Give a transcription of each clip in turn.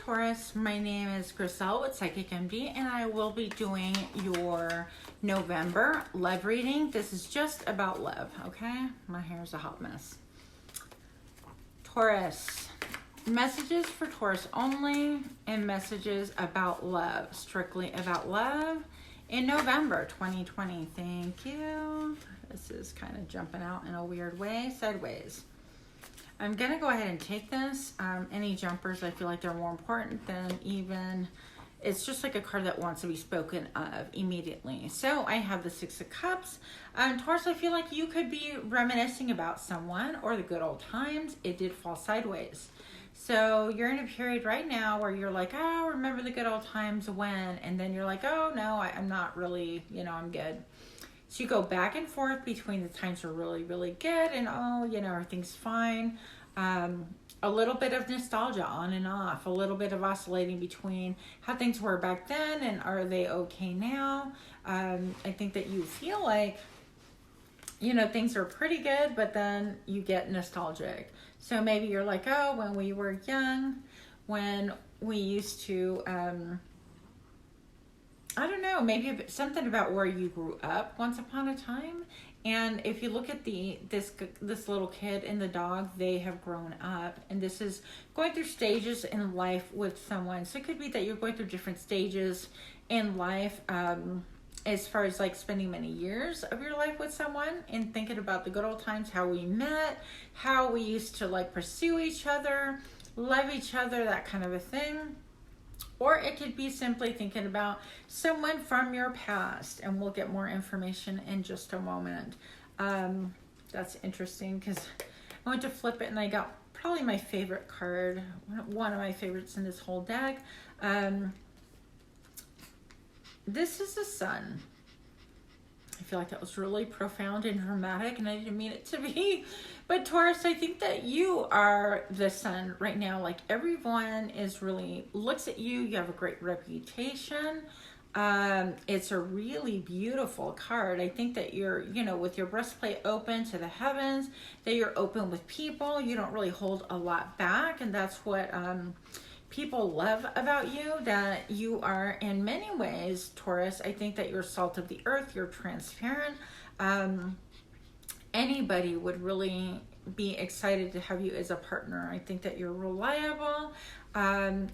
Taurus, my name is Griselle with Psychic MD, and I will be doing your November love reading. This is just about love, okay? My hair's a hot mess. Taurus, messages for Taurus only, and messages about love, strictly about love in November 2020. Thank you. This is kind of jumping out in a weird way, sideways. I'm going to go ahead and take this. Any jumpers, I feel like they're more important than even, it's just like a card that wants to be spoken of immediately. So I have the Six of Cups. Taurus, I feel like you could be reminiscing about someone or the good old times. It did fall sideways. So you're in a period right now where you're like, oh, remember the good old times when, and then you're like, oh no, I'm not really, I'm good. So you go back and forth between the times are really, really good and, oh, everything's fine. A little bit of nostalgia on and off, a little bit of oscillating between how things were back then and are they okay now. I think that you feel like, things are pretty good, but then you get nostalgic. So maybe you're like, oh, when we were young, when we used to, I don't know, maybe something about where you grew up once upon a time. And if you look at this little kid and the dog, they have grown up. And this is going through stages in life with someone. So it could be that you're going through different stages in life as far as like spending many years of your life with someone and thinking about the good old times, how we met, how we used to like pursue each other, love each other, that kind of a thing. Or it could be simply thinking about someone from your past, and we'll get more information in just a moment. That's interesting because I went to flip it and I got probably my favorite card, one of my favorites in this whole deck. This is the Sun. I feel like that was really profound and dramatic, and I didn't mean it to be. But Taurus, I think that you are the Sun right now. Like everyone is really looks at you. You have a great reputation. It's a really beautiful card. I think that you're, with your breastplate open to the heavens, that you're open with people. You don't really hold a lot back, and that's what people love about you, that you are in many ways, Taurus. I think that you're salt of the earth, you're transparent. Anybody would really be excited to have you as a partner. I think that you're reliable.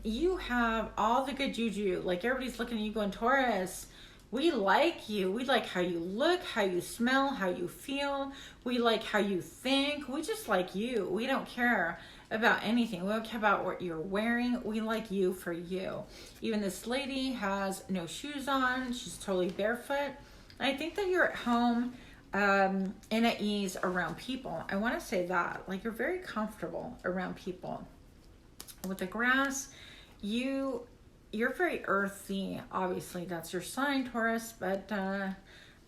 You have all the good juju. Like everybody's looking at you going, Taurus, we like you. We like how you look, how you smell, how you feel. We like how you think. We just like you. We don't care about anything. We don't care about what you're wearing. We like you for you. Even this lady has no shoes on. She's totally barefoot. I think that you're at home and at ease around people. I want to say that. Like you're very comfortable around people. With the grass, you're very earthy. Obviously, that's your sign, Taurus. But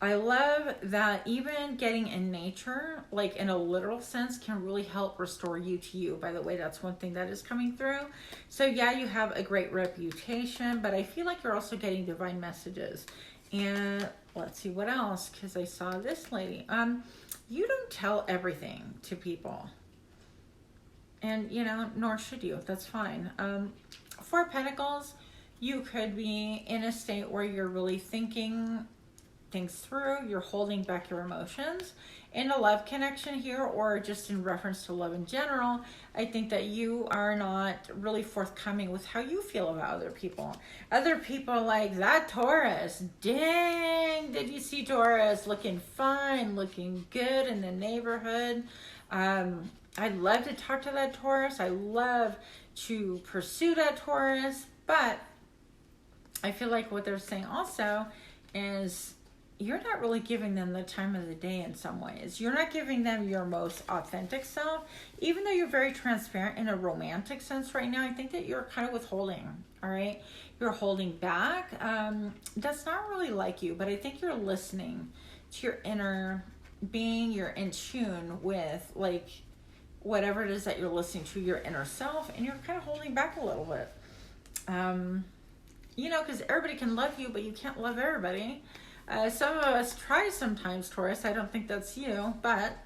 I love that even getting in nature, like in a literal sense, can really help restore you to you. By the way, that's one thing that is coming through. So yeah, you have a great reputation, but I feel like you're also getting divine messages. And let's see what else, because I saw this lady. You don't tell everything to people. And, nor should you. That's fine. Four of Pentacles, you could be in a state where you're really thinking things through. You're holding back your emotions. In a love connection here, or just in reference to love in general, I think that you are not really forthcoming with how you feel about other people. Other people like that Taurus. Dang, did you see Taurus looking fine, looking good in the neighborhood? I'd love to talk to that Taurus. I love to pursue that Taurus. But I feel like what they're saying also is you're not really giving them the time of the day in some ways. You're not giving them your most authentic self. Even though you're very transparent in a romantic sense right now, I think that you're kind of withholding, all right? You're holding back. That's not really like you, but I think you're listening to your inner being. You're in tune with, like, whatever it is that you're listening to, your inner self, and you're kind of holding back a little bit. Because everybody can love you, but you can't love everybody. Some of us try sometimes, Taurus. I don't think that's you. But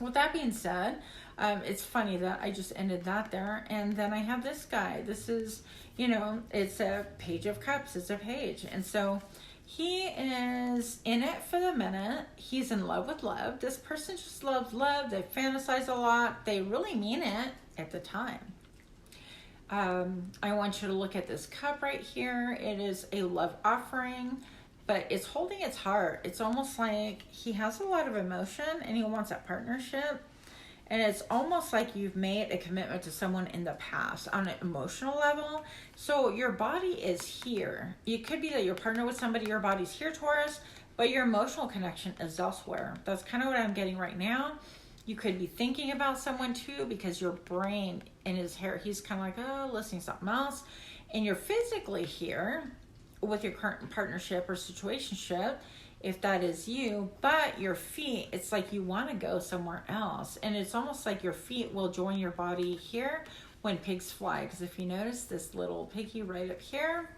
with that being said, It's funny that I just ended that there. And then I have this guy. This is, you know, it's a Page of Cups. It's a page. And so he is in it for the minute. He's in love with love. This person just loves love. They fantasize a lot. They really mean it at the time. I want you to look at this cup right here. It is a love offering, but it's holding its heart. It's almost like he has a lot of emotion and he wants that partnership. And it's almost like you've made a commitment to someone in the past on an emotional level. So your body is here. It could be that you're partnered with somebody, your body's here, Taurus, but your emotional connection is elsewhere. That's kind of what I'm getting right now. You could be thinking about someone too, because your brain in his hair, he's kind of like, oh, listening to something else. And you're physically here with your current partnership or situationship, if that is you, but your feet, it's like you want to go somewhere else. And it's almost like your feet will join your body here when pigs fly. Because if you notice this little piggy right up here,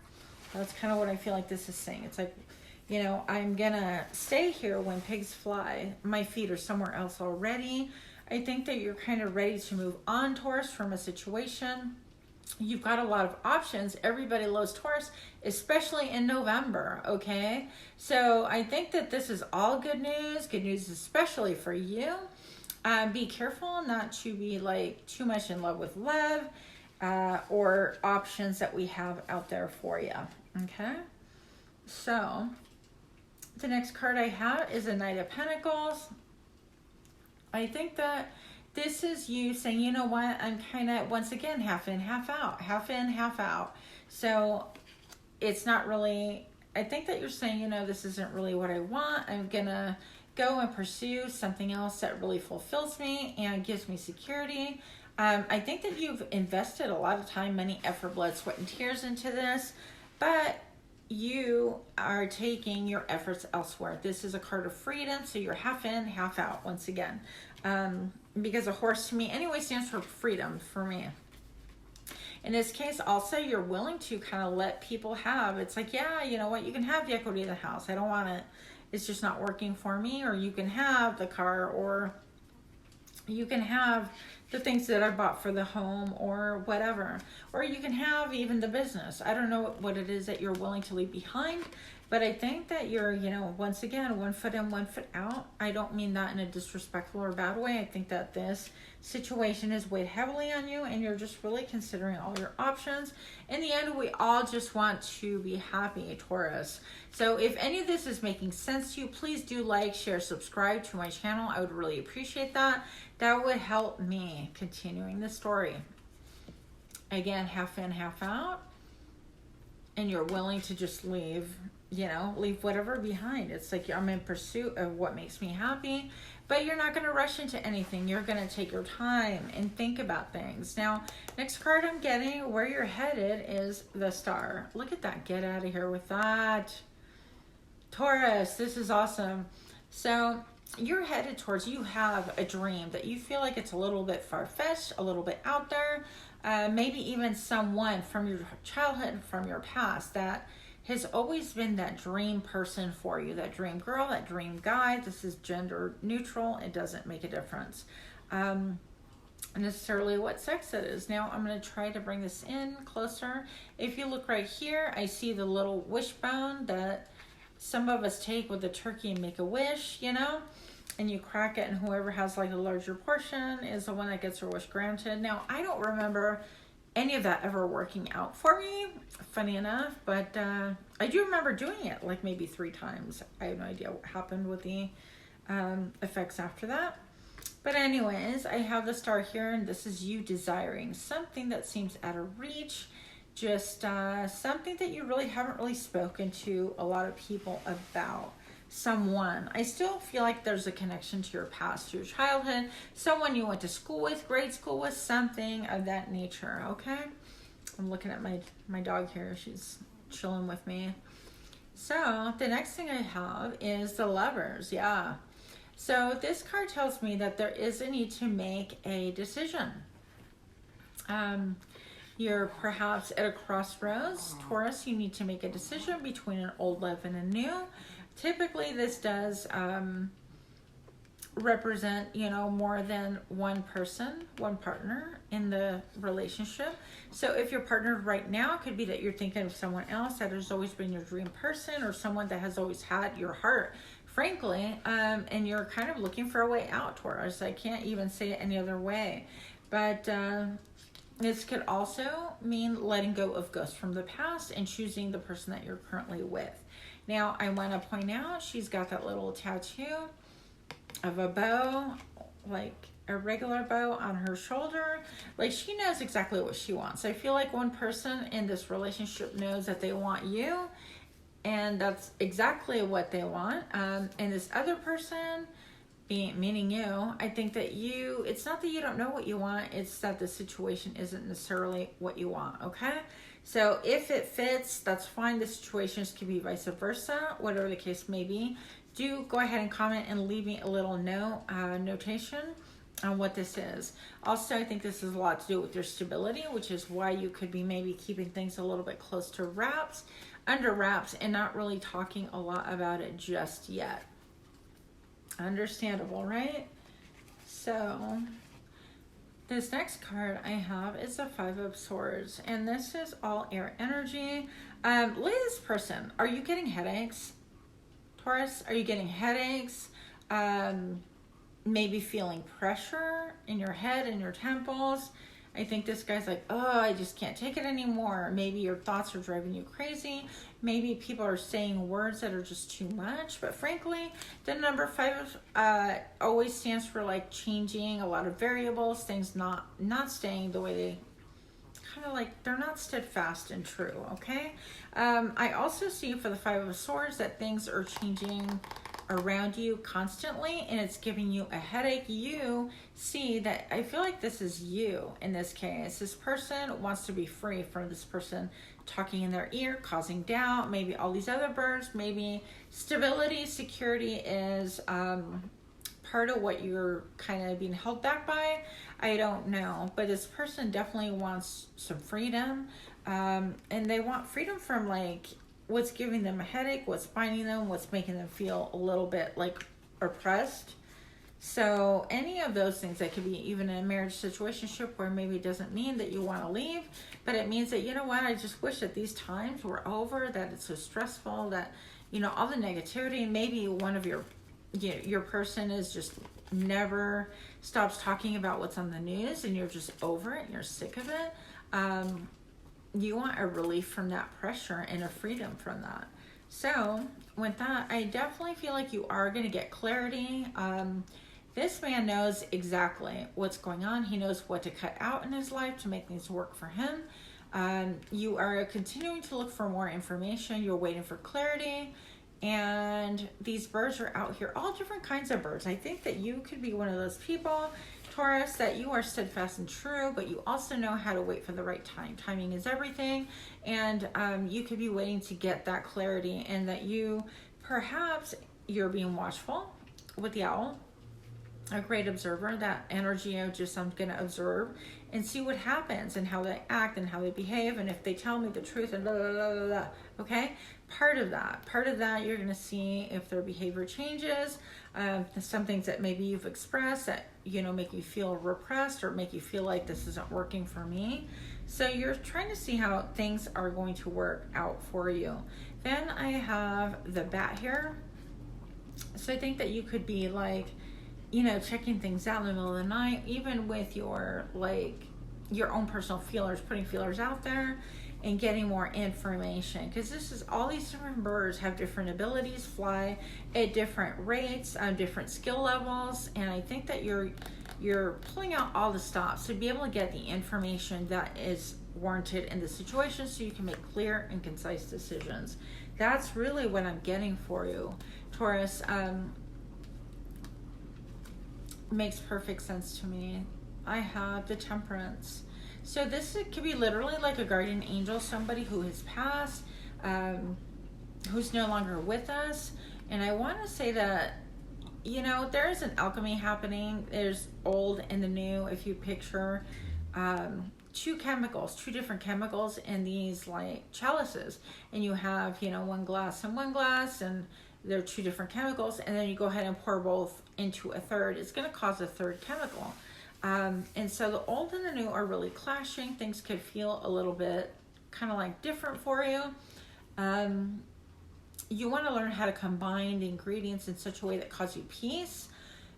that's kind of what I feel like this is saying. It's like, you know, I'm gonna stay here when pigs fly. My feet are somewhere else already. I think that you're kind of ready to move on, Taurus, from a situation. You've got a lot of options. Everybody loves Taurus, especially in November, okay? So I think that this is all good news especially for you. Be careful not to be like too much in love with love or options that we have out there for you, okay? So the next card I have is a Knight of Pentacles. I think that this is you saying, you know what, I'm kind of, once again, half in, half out, half in, half out. So it's not really, I think that you're saying, you know, this isn't really what I want. I'm going to go and pursue something else that really fulfills me and gives me security. I think that you've invested a lot of time, money, effort, blood, sweat, and tears into this, but you are taking your efforts elsewhere. This is a card of freedom, so you're half in, half out once again. Because a horse to me anyway stands for freedom for me. In this case, also, you're willing to kind of let people have, it's like, yeah, you know what, you can have the equity of the house. I don't want it. It's just not working for me. Or you can have the car, or you can have the things that I bought for the home or whatever. Or you can have even the business. I don't know what it is that you're willing to leave behind, but I think that you're, you know, once again, 1 foot in, 1 foot out. I don't mean that in a disrespectful or bad way. I think that this situation is weighed heavily on you and you're just really considering all your options. In the end, we all just want to be happy, Taurus. So if any of this is making sense to you, please do like, share, subscribe to my channel. I would really appreciate that. That would help me continuing the story. Again, half in, half out. And you're willing to just leave, you know, leave whatever behind. It's like I'm in pursuit of what makes me happy, but you're not going to rush into anything. You're going to take your time and think about things. Now, next card I'm getting, where you're headed, is the Star. Look at that. Get out of here with that. Taurus, this is awesome. So you're headed towards, you have a dream that you feel like it's a little bit far-fetched, a little bit out there. Maybe even someone from your childhood, from your past, that has always been that dream person for you, that dream girl, that dream guy. This is gender neutral. It doesn't make a difference necessarily what sex it is. Now I'm going to try to bring this in closer. If you look right here, I see the little wishbone that some of us take with a turkey and make a wish, you know, and you crack it, and whoever has like a larger portion is the one that gets their wish granted. Now, I don't remember any of that ever working out for me, funny enough, but I do remember doing it like maybe 3 times. I have no idea what happened with the effects after that. But anyways, I have the Star here, and this is you desiring something that seems out of reach, just something that you really haven't really spoken to a lot of people about. Someone, I still feel like there's a connection to your past, to your childhood, someone you went to school with, grade school with, something of that nature, okay? I'm looking at my dog here. She's chilling with me. So the next thing I have is the Lovers. Yeah. So this card tells me that there is a need to make a decision. You're perhaps at a crossroads. Taurus, you need to make a decision between an old love and a new. Typically, this does represent, you know, more than one person, one partner in the relationship. So if you're partnered right now, it could be that you're thinking of someone else that has always been your dream person, or someone that has always had your heart, frankly, and you're kind of looking for a way out, Taurus. I can't even say it any other way. But this could also mean letting go of ghosts from the past and choosing the person that you're currently with. Now, I want to point out she's got that little tattoo of a bow, like a regular bow on her shoulder. Like, she knows exactly what she wants. I feel like one person in this relationship knows that they want you, and that's exactly what they want. And this other person, meaning you, I think that you, it's not that you don't know what you want, it's that the situation isn't necessarily what you want, okay? So if it fits, that's fine. The situations can be vice versa, whatever the case may be. Do go ahead and comment and leave me a little notation on what this is. Also, I think this has a lot to do with your stability, which is why you could be maybe keeping things a little bit close to wraps, under wraps, and not really talking a lot about it just yet. Understandable, right? So this next card I have is the Five of Swords, and this is all air energy. Look at this person. Are you getting headaches, Taurus? Are you getting headaches? Maybe feeling pressure in your head and your temples. I think this guy's like, oh, I just can't take it anymore. Maybe your thoughts are driving you crazy. Maybe people are saying words that are just too much. But frankly, the number 5 always stands for like changing a lot of variables, things not staying the way they kind of like, they're not steadfast and true, okay? I also see for the 5 of Swords that things are changing around you constantly, and it's giving you a headache. You see that, I feel like this is you in this case. This person wants to be free from this person talking in their ear, causing doubt, maybe all these other birds, maybe stability, security is part of what you're kind of being held back by. I don't know, but this person definitely wants some freedom, and they want freedom from like what's giving them a headache, what's binding them, what's making them feel a little bit like oppressed. So any of those things, that could be even in a marriage situationship where maybe it doesn't mean that you want to leave, but it means that, you know what, I just wish that these times were over, that it's so stressful, that, you know, all the negativity, maybe one of your person is just never stops talking about what's on the news, and you're just over it and you're sick of it. You want a relief from that pressure and a freedom from that. So with that, I definitely feel like you are going to get clarity. This man knows exactly what's going on. He knows what to cut out in his life to make things work for him. You are continuing to look for more information. You're waiting for clarity. And these birds are out here, all different kinds of birds. I think that you could be one of those people, Taurus, that you are steadfast and true, but you also know how to wait for the right time. Timing is everything. And you could be waiting to get that clarity, and that perhaps you're being watchful with the owl, a great observer. That energy of just, I'm going to observe and see what happens and how they act and how they behave, and if they tell me the truth and blah, blah, blah, blah, blah. Okay? Part of that, you're going to see if their behavior changes. Some things that maybe you've expressed that, you know, make you feel repressed or make you feel like this isn't working for me. So you're trying to see how things are going to work out for you. Then I have the bat here. So I think that you could be like, you know, checking things out in the middle of the night, even with your own personal feelers, putting feelers out there and getting more information, because this is, all these different birds have different abilities, fly at different rates, different skill levels, and I think that you're pulling out all the stops to be able to get the information that is warranted in the situation, so you can make clear and concise decisions. That's really what I'm getting for you, Taurus. Makes perfect sense to me. I have the Temperance. So this could be literally like a guardian angel, somebody who has passed, who's no longer with us. And I want to say that, you know, there is an alchemy happening. There's old and the new. If you picture two different chemicals in these like chalices, and you have, you know, one glass, and they're two different chemicals, and then you go ahead and pour both into a third, it's going to cause a third chemical. And so the old and the new are really clashing. Things could feel a little bit kind of like different for you. You want to learn how to combine the ingredients in such a way that causes you peace.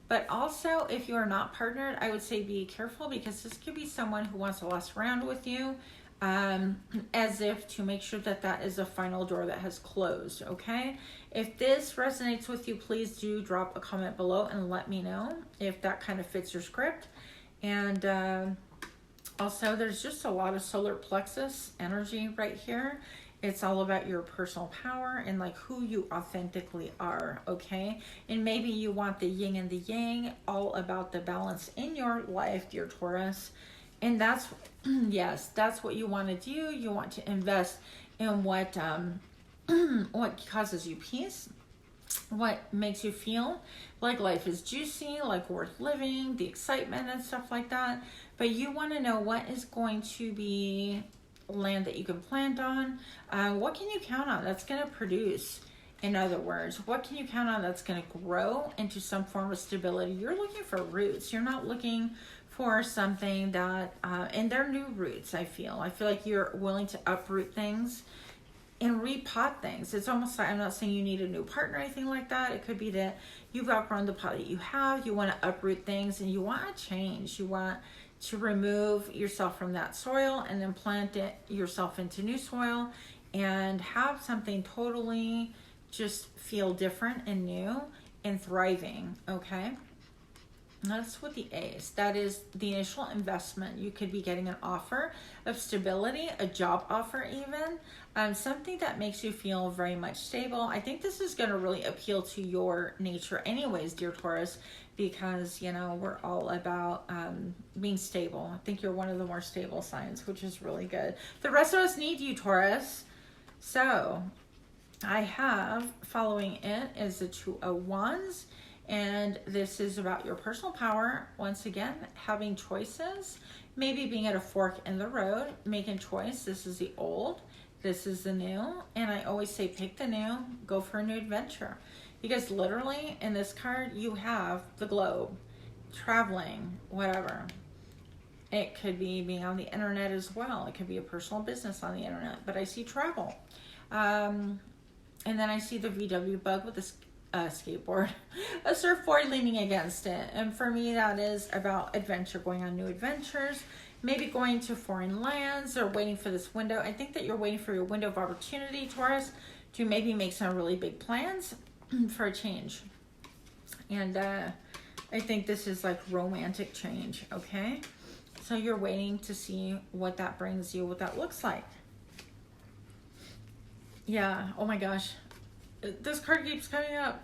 But also, if you are not partnered, I would say be careful, because this could be someone who wants to last around with you, as if to make sure that that is a final door that has closed, okay? If this resonates with you, please do drop a comment below and let me know if that kind of fits your script. And also, there's just a lot of solar plexus energy right here. It's all about your personal power and like who you authentically are, okay? And maybe you want the yin and the yang, all about the balance in your life, dear Taurus. And that's, yes, that's what you want to do. You want to invest in what causes you peace, what makes you feel like life is juicy, like worth living, the excitement and stuff like that. But you want to know what is going to be land that you can plant on. What can you count on that's going to produce? In other words, what can you count on that's going to grow into some form of stability? You're looking for roots. You're not looking for something that, and they're new roots, I feel like you're willing to uproot things and repot things. It's almost like, I'm not saying you need a new partner or anything like that. It could be that you've outgrown the pot that you have. You want to uproot things and you want to change. You want to remove yourself from that soil and then plant yourself into new soil and have something totally just feel different and new and thriving, okay? That's with the Ace. That is the initial investment. You could be getting an offer of stability, a job offer even, something that makes you feel very much stable. I think this is going to really appeal to your nature anyways, dear Taurus, because, you know, we're all about being stable. I think you're one of the more stable signs, which is really good. The rest of us need you, Taurus. So I have, following it is the Two of Wands. And this is about your personal power. Once again, having choices, maybe being at a fork in the road, making choice. This is the old, this is the new. And I always say, pick the new, go for a new adventure. Because literally in this card, you have the globe, traveling, whatever. It could be being on the internet as well. It could be a personal business on the internet, but I see travel. And then I see the VW bug with this skateboard, a surfboard leaning against it. And for me, that is about adventure, going on new adventures, maybe going to foreign lands or waiting for this window. I think that you're waiting for your window of opportunity, Taurus, to maybe make some really big plans for a change. And I think this is like romantic change, okay? So you're waiting to see what that brings you, what that looks like. Yeah, oh my gosh. This card keeps coming up.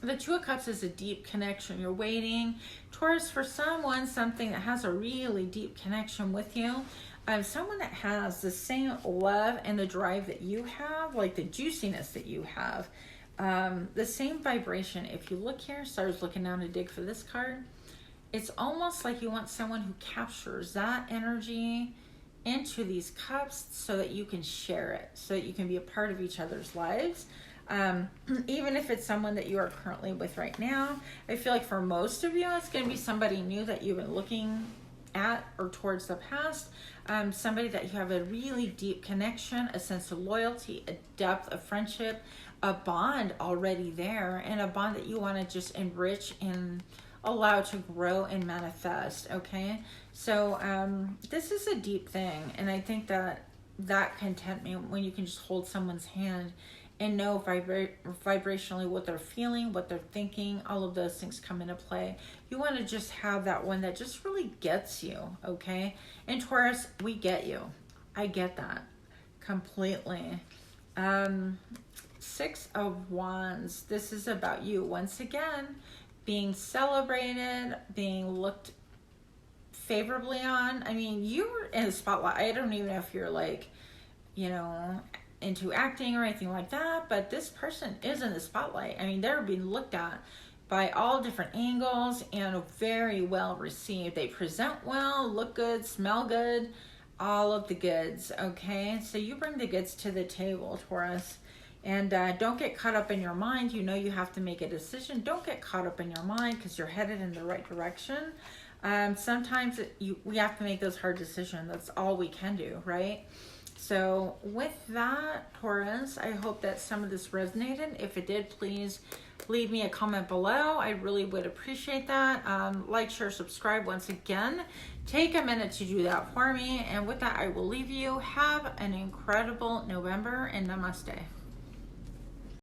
The Two of Cups is a deep connection. You're waiting, Taurus, for someone, something that has a really deep connection with you. Someone that has the same love and the drive that you have, like the juiciness that you have. The same vibration. If you look here, so I was looking down to dig for this card. It's almost like you want someone who captures that energy into these cups so that you can share it, so that you can be a part of each other's lives. Even if it's someone that you are currently with right now, I feel like for most of you, it's going to be somebody new that you've been looking at or towards the past. Somebody that you have a really deep connection, a sense of loyalty, a depth of friendship, a bond already there, and a bond that you want to just enrich and allow to grow and manifest, okay? So this is a deep thing, and I think that contentment, when you can just hold someone's hand and know vibrationally what they're feeling, what they're thinking, all of those things come into play. You want to just have that one that just really gets you, okay? And Taurus, we get you. I get that completely. Six of Wands. This is about you. Once again, being celebrated, being looked favorably on. I mean, you're in the spotlight. I don't even know if you're like, you know, into acting or anything like that, but this person is in the spotlight. I mean, they're being looked at by all different angles and very well received. They present well, look good, smell good, all of the goods, okay? So you bring the goods to the table, Taurus. And don't get caught up in your mind. You know you have to make a decision. Don't get caught up in your mind because you're headed in the right direction. Sometimes we have to make those hard decisions. That's all we can do, right? So with that, Taurus, I hope that some of this resonated. If it did, please leave me a comment below. I really would appreciate that. Like, share, subscribe. Once again, take a minute to do that for me. And with that, I will leave you. Have an incredible November, and namaste.